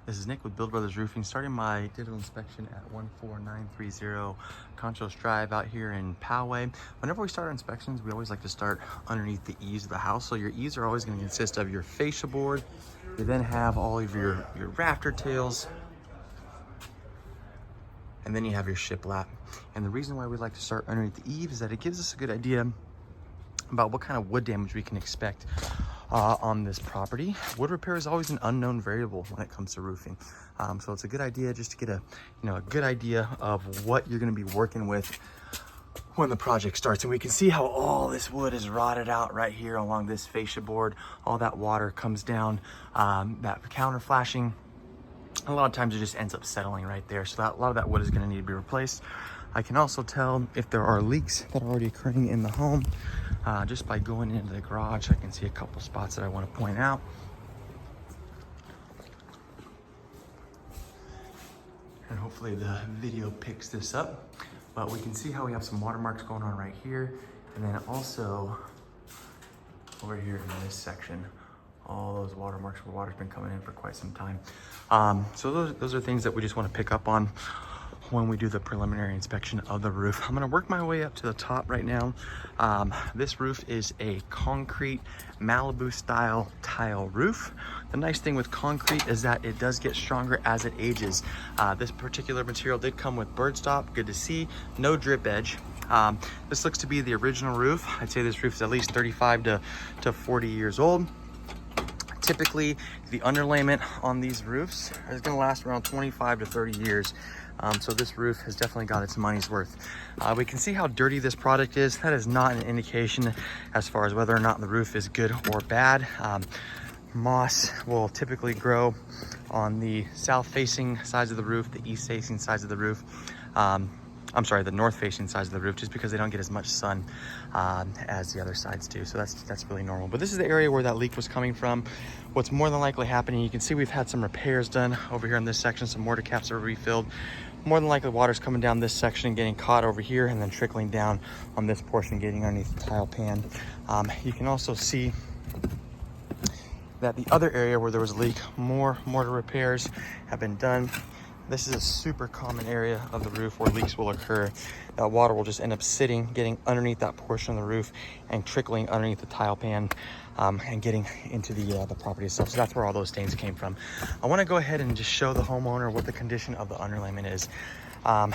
This is Nick with Build Brothers Roofing, starting my digital inspection at 14930 Conchos Drive out here in Poway. Whenever we start our inspections, we always like to start underneath the eaves of the house. So your eaves are always going to consist of your fascia board. You then have all of your rafter tails, and then you have your shiplap. And the reason why we like to start underneath the eaves is that it gives us a good idea about what kind of wood damage we can expect on this property. Wood repair is always an unknown variable when it comes to roofing. So it's a good idea just to get a good idea of what you're going to be working with when the project starts. And we can see how all this wood is rotted out right here along this fascia board. All that water comes down, that counter flashing. A lot of times it just ends up settling right there. So a lot of that wood is going to need to be replaced. I can also tell if there are leaks that are already occurring in the home. Just by going into the garage, I can see a couple spots that I want to point out. And hopefully the video picks this up. But we can see how we have some watermarks going on right here. And then also over here in this section, all those watermarks where water's been coming in for quite some time. So those are things that we just want to pick up on when we do the preliminary inspection of the roof. I'm gonna work my way up to the top right now. This roof is a concrete Malibu style tile roof. The nice thing with concrete is that it does get stronger as it ages. This particular material did come with bird stop, good to see, no drip edge. This looks to be the original roof. I'd say this roof is at least 35 to 40 years old. Typically, the underlayment on these roofs is gonna last around 25 to 30 years. So this roof has definitely got its money's worth. We can see how dirty this product is. That is not an indication as far as whether or not the roof is good or bad. Moss will typically grow on the south-facing sides of the roof, the east-facing sides of the roof. I'm sorry, the north-facing sides of the roof, just because they don't get as much sun as the other sides do. So that's really normal. But this is the area where that leak was coming from. What's more than likely happening, you can see we've had some repairs done over here in this section. Some mortar caps are refilled. More than likely, water's coming down this section and getting caught over here, and then trickling down on this portion, getting underneath the tile pan. You can also see that the other area where there was a leak, more mortar repairs have been done. This is a super common area of the roof where leaks will occur. That water will just end up sitting, getting underneath that portion of the roof and trickling underneath the tile pan and getting into the property itself. So that's where all those stains came from. I want to go ahead and just show the homeowner what the condition of the underlayment is.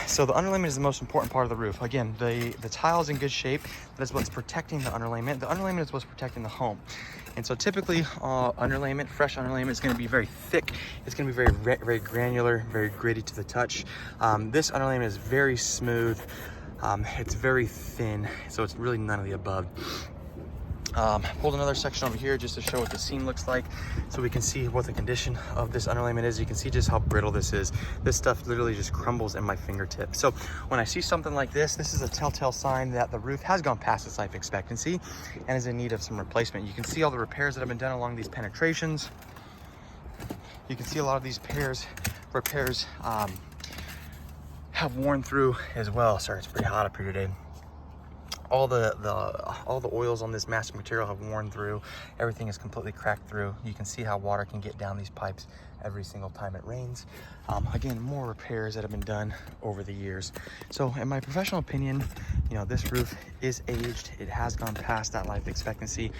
So the underlayment is the most important part of the roof. Again, the tile is in good shape. That is what's protecting the underlayment. The underlayment is what's protecting the home. And so typically underlayment, fresh underlayment is going to be very thick. It's going to be very granular, very gritty to the touch. This underlayment is very smooth. It's very thin, so it's really none of the above. Pulled another section over here just to show what the seam looks like, so we can see what the condition of this underlayment is. You can see just how brittle this is. This stuff literally just crumbles in my fingertip. So when I see something like this is a telltale sign that the roof has gone past its life expectancy and is in need of some replacement. You can see all the repairs that have been done along these penetrations. You can see a lot of these repairs have worn through as well. Sorry, it's pretty hot up here today. All the oils on this mastic material have worn through. Everything is completely cracked through. You can see how water can get down these pipes every single time it rains. Again, more repairs that have been done over the years. So in my professional opinion, this roof is aged. It has gone past that life expectancy,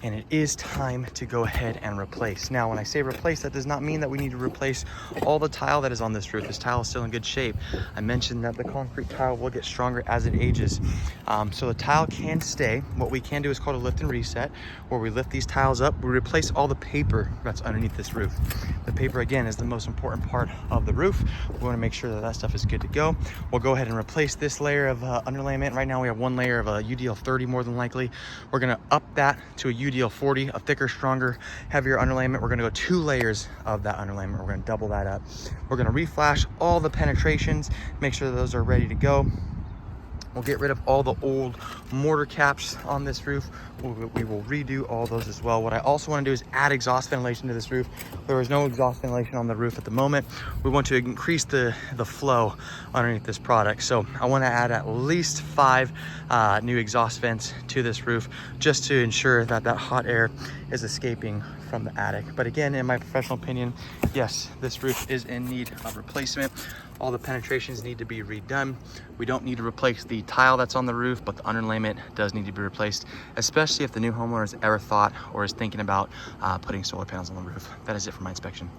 and it is time to go ahead and replace. Now, when I say replace, that does not mean that we need to replace all the tile that is on this roof. This tile is still in good shape. I mentioned that the concrete tile will get stronger as it ages. So the tile can stay. What we can do is called a lift and reset, where we lift these tiles up, we replace all the paper that's underneath this roof. The paper, again, is the most important part of the roof. We want to make sure that that stuff is good to go. We'll go ahead and replace this layer of underlayment. Right now we have one layer of a UDL 30 more than likely. We're going to up that to a UDL 40, a thicker, stronger, heavier underlayment. We're going to go 2 layers of that underlayment. We're going to double that up. We're going to reflash all the penetrations, make sure that those are ready to go. We'll get rid of all the old mortar caps on this roof. We will redo all those as well. What I also want to do is add exhaust ventilation to this roof. There is no exhaust ventilation on the roof at the moment. We want to increase the flow underneath this product. So I want to add at least 5 new exhaust vents to this roof, just to ensure that that hot air is escaping from the attic. But again, in my professional opinion, yes, this roof is in need of replacement. All the penetrations need to be redone. We don't need to replace the tile that's on the roof, but the underlayment does need to be replaced, especially if the new homeowner has ever thought or is thinking about putting solar panels on the roof. That is it for my inspection.